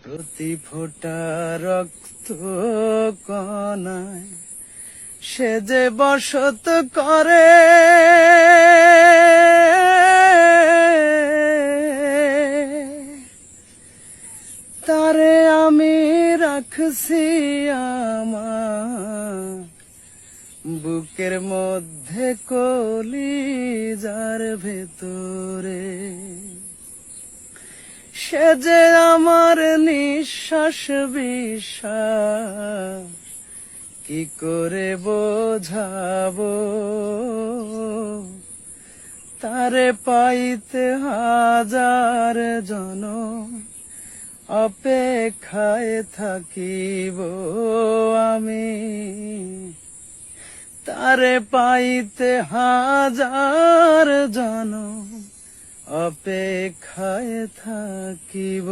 প্রতি ফোঁটা রক্ত কণায় সে যে বসত করে, তারে আমি রাখছি আমার বুকের মধ্যে, কলিজার ভেতরে। সে যে আমার নিঃশ্বাস বিশ্বাস, কি করে বোঝাবো, তারে পাইতে হাজার জনম অপেক্ষায় থাকিব আমি, তারে পাইতে হাজার জনম অপেক্ষায় থাকিব।